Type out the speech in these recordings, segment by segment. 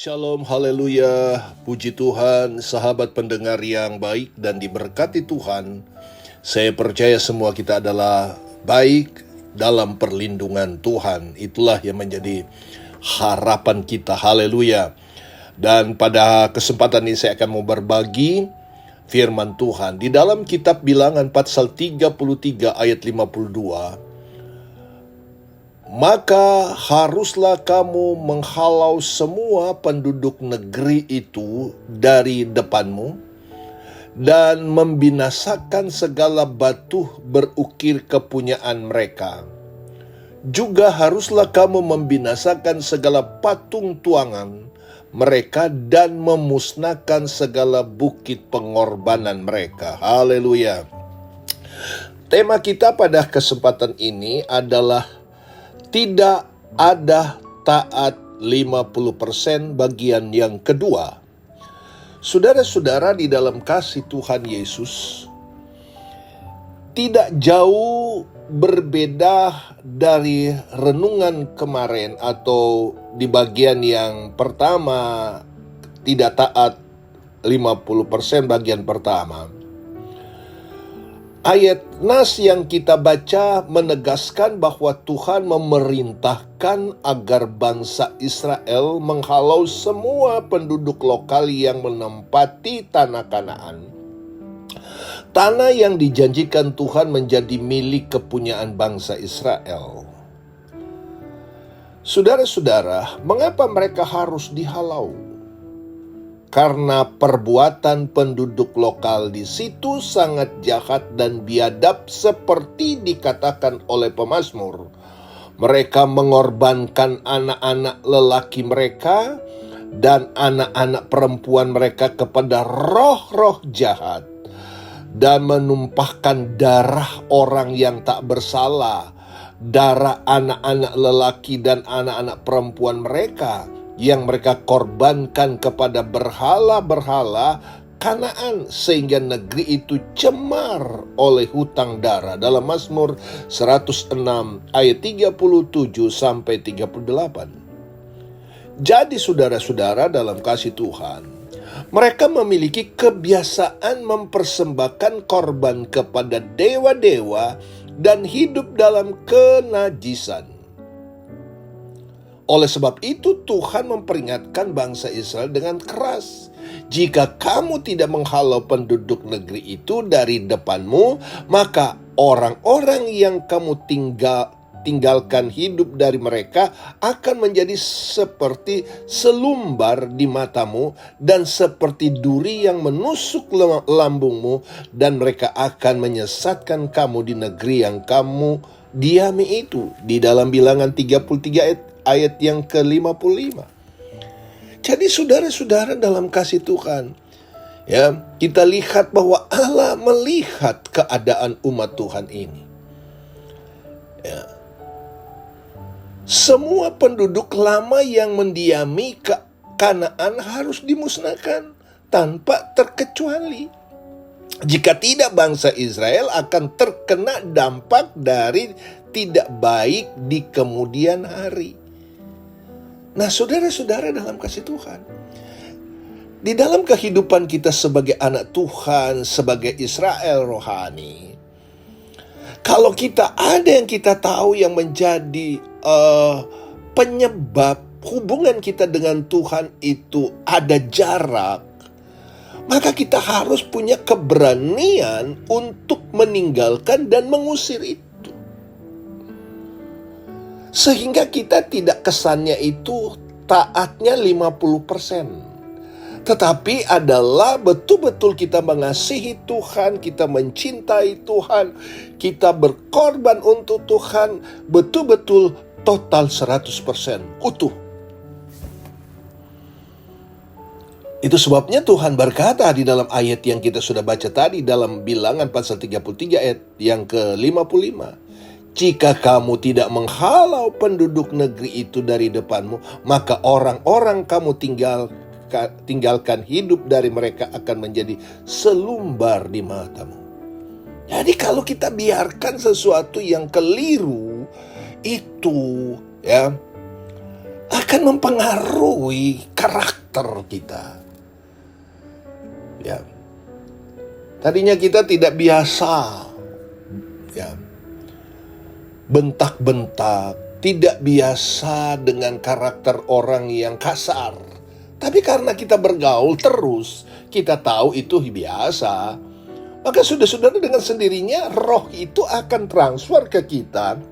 Shalom, haleluya, puji Tuhan, sahabat pendengar yang baik dan diberkati Tuhan. Saya percaya semua kita adalah baik dalam perlindungan Tuhan. Itulah yang menjadi harapan kita, haleluya. Dan pada kesempatan ini saya akan mau berbagi firman Tuhan. Di dalam kitab Bilangan pasal 33 ayat 52, maka haruslah kamu menghalau semua penduduk negeri itu dari depanmu dan membinasakan segala batu berukir kepunyaan mereka. Juga haruslah kamu membinasakan segala patung tuangan mereka dan memusnahkan segala bukit pengorbanan mereka. Haleluya. Tema kita pada kesempatan ini adalah tidak ada taat 50% bagian yang kedua. Saudara-saudara, di dalam kasih Tuhan Yesus, tidak jauh berbeda dari renungan kemarin atau di bagian yang pertama, tidak taat 50% bagian pertama. Ayat nas yang kita baca menegaskan bahwa Tuhan memerintahkan agar bangsa Israel menghalau semua penduduk lokal yang menempati tanah Kanaan. Tanah yang dijanjikan Tuhan menjadi milik kepunyaan bangsa Israel. Saudara-saudara, mengapa mereka harus dihalau? Karena perbuatan penduduk lokal di situ sangat jahat dan biadab seperti dikatakan oleh pemazmur. Mereka mengorbankan anak-anak lelaki mereka dan anak-anak perempuan mereka kepada roh-roh jahat dan menumpahkan darah orang yang tak bersalah, darah anak-anak lelaki dan anak-anak perempuan mereka yang mereka korbankan kepada berhala-berhala Kanaan, sehingga negeri itu cemar oleh hutang darah. Dalam Mazmur 106 ayat 37 sampai 38. Jadi saudara-saudara dalam kasih Tuhan, mereka memiliki kebiasaan mempersembahkan korban kepada dewa-dewa dan hidup dalam kenajisan. Oleh sebab itu Tuhan memperingatkan bangsa Israel dengan keras. Jika kamu tidak menghalau penduduk negeri itu dari depanmu, maka orang-orang yang kamu tinggalkan hidup dari mereka akan menjadi seperti selumbar di matamu dan seperti duri yang menusuk lambungmu, dan mereka akan menyesatkan kamu di negeri yang kamu diami itu. Di dalam Bilangan 33 ayat yang ke-55. Jadi saudara-saudara dalam kasih Tuhan, ya, kita lihat bahwa Allah melihat keadaan umat Tuhan ini. Ya. Semua penduduk lama yang mendiami ke Kanaan harus dimusnahkan tanpa terkecuali. Jika tidak, bangsa Israel akan terkena dampak dari tidak baik di kemudian hari. Nah, saudara-saudara dalam kasih Tuhan, di dalam kehidupan kita sebagai anak Tuhan, sebagai Israel rohani, kalau kita ada yang kita tahu yang menjadi penyebab hubungan kita dengan Tuhan itu ada jarak, maka kita harus punya keberanian untuk meninggalkan dan mengusir itu. Sehingga kita tidak kesannya itu taatnya 50%. Tetapi adalah betul-betul kita mengasihi Tuhan, kita mencintai Tuhan, kita berkorban untuk Tuhan, betul-betul total 100% utuh. Itu sebabnya Tuhan berkata di dalam ayat yang kita sudah baca tadi dalam Bilangan pasal 33 ayat yang ke-55. Jika kamu tidak menghalau penduduk negeri itu dari depanmu, maka orang-orang kamu tinggalkan hidup dari mereka akan menjadi selumbar di matamu. Jadi kalau kita biarkan sesuatu yang keliru itu, ya, akan mempengaruhi karakter kita. Ya. Tadinya kita tidak biasa, ya, bentak-bentak, tidak biasa dengan karakter orang yang kasar. Tapi karena kita bergaul terus, kita tahu itu biasa. Maka saudara-saudara, dengan sendirinya roh itu akan transfer ke kita.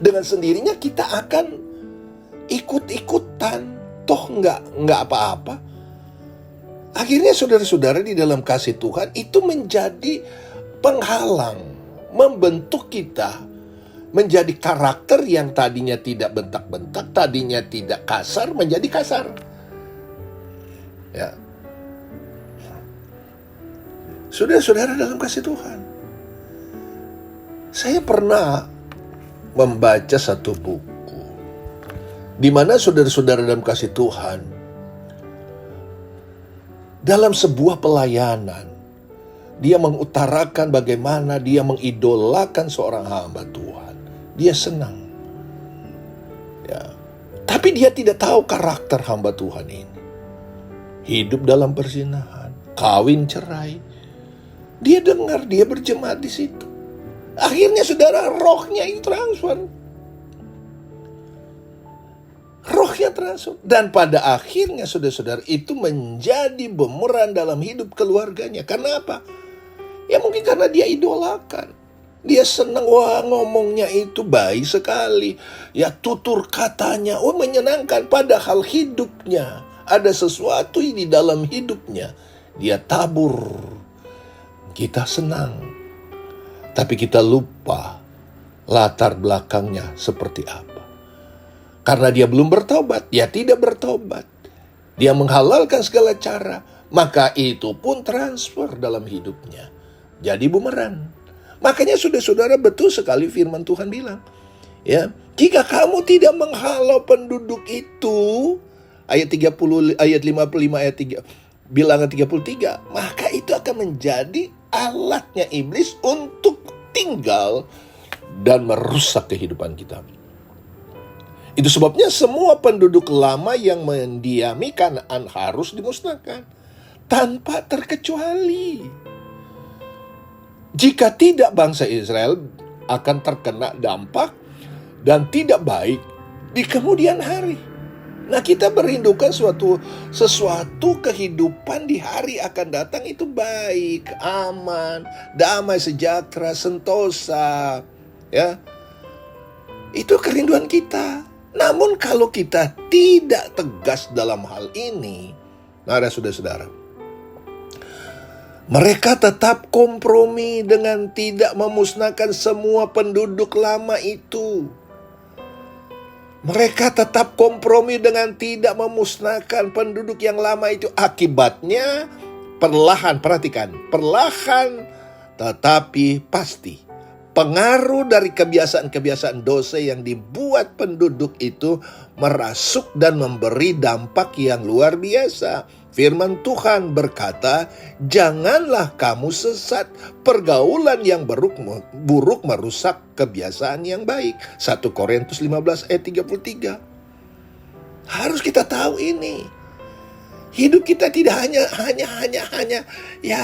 Dengan sendirinya kita akan ikut-ikutan. Toh nggak apa-apa. Akhirnya saudara-saudara di dalam kasih Tuhan itu menjadi penghalang, membentuk kita menjadi karakter yang tadinya tidak bentak-bentak, tadinya tidak kasar, menjadi kasar. Ya. Saudara-saudara dalam kasih Tuhan, saya pernah membaca satu buku di mana saudara-saudara dalam kasih Tuhan, dalam sebuah pelayanan, dia mengutarakan bagaimana dia mengidolakan seorang hamba Tuhan. Dia senang. Ya. Tapi dia tidak tahu karakter hamba Tuhan ini. Hidup dalam perzinahan, kawin cerai. Dia dengar, dia berjemaat di situ. Akhirnya saudara, rohnya itu transfer. Rohnya transfer. Dan pada akhirnya saudara-saudara itu menjadi bumerang dalam hidup keluarganya. Karena apa? Ya mungkin karena dia idolakan. Dia senang, wah ngomongnya itu baik sekali. Ya tutur katanya, wah menyenangkan. Padahal hidupnya ada sesuatu di dalam hidupnya. Dia tabur. Kita senang. Tapi kita lupa latar belakangnya seperti apa. Karena dia belum bertobat, dia tidak bertobat. Dia menghalalkan segala cara. Maka itu pun transfer dalam hidupnya. Jadi bumerang. Makanya saudara-saudara, betul sekali firman Tuhan bilang. Ya, jika kamu tidak menghalau penduduk itu, ayat 30, ayat 55, ayat 3, bilangan 33, maka itu akan menjadi alatnya iblis untuk tinggal dan merusak kehidupan kita. Itu sebabnya semua penduduk lama yang mendiami Kanaan harus dimusnahkan tanpa terkecuali. Jika tidak, bangsa Israel akan terkena dampak dan tidak baik di kemudian hari. Nah, kita merindukan sesuatu kehidupan di hari akan datang itu baik, aman, damai, sejahtera, sentosa. Ya, itu kerinduan kita. Namun kalau kita tidak tegas dalam hal ini, nah saudara-saudara, mereka tetap kompromi dengan tidak memusnahkan semua penduduk lama itu. Mereka tetap kompromi dengan tidak memusnahkan penduduk yang lama itu. Akibatnya perlahan, perhatikan, perlahan tetapi pasti. Pengaruh dari kebiasaan-kebiasaan dosa yang dibuat penduduk itu merasuk dan memberi dampak yang luar biasa. Firman Tuhan berkata, janganlah kamu sesat, pergaulan yang buruk merusak kebiasaan yang baik. 1 Korintus 15 ayat 33. Harus kita tahu ini. Hidup kita tidak hanya ya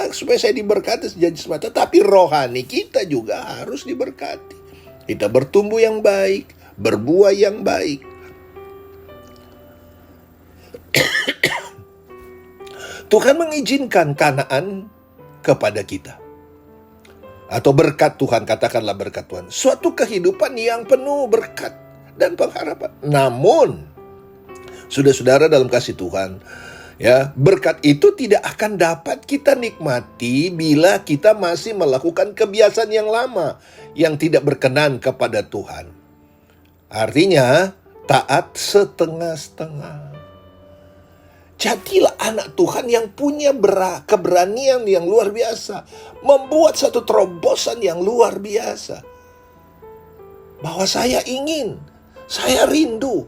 supaya saya diberkati jadi semata, tapi rohani kita juga harus diberkati. Kita bertumbuh yang baik, berbuah yang baik. Tuhan mengizinkan Kanaan kepada kita. Atau berkat Tuhan, katakanlah berkat Tuhan. Suatu kehidupan yang penuh berkat dan pengharapan. Namun, saudara-saudara dalam kasih Tuhan, ya, berkat itu tidak akan dapat kita nikmati bila kita masih melakukan kebiasaan yang lama yang tidak berkenan kepada Tuhan. Artinya, taat setengah-setengah. Jadilah anak Tuhan yang punya keberanian yang luar biasa. Membuat satu terobosan yang luar biasa. Bahwa saya rindu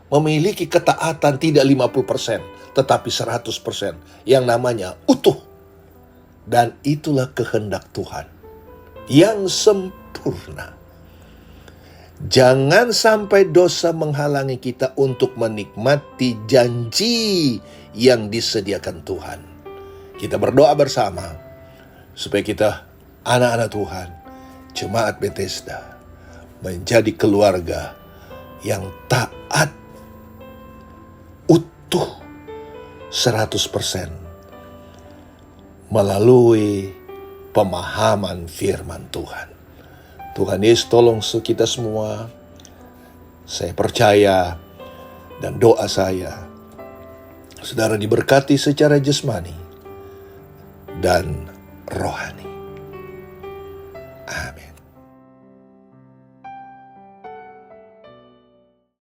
memiliki ketaatan tidak 50%, tetapi 100%. Yang namanya utuh. Dan itulah kehendak Tuhan yang sempurna. Jangan sampai dosa menghalangi kita untuk menikmati janji yang disediakan Tuhan. Kita berdoa bersama supaya kita, anak-anak Tuhan, Jemaat Bethesda, menjadi keluarga yang taat, utuh, 100% melalui pemahaman firman Tuhan. Tuhan Yesus tolong kita semua. Saya percaya dan doa saya, saudara diberkati secara jasmani dan rohani.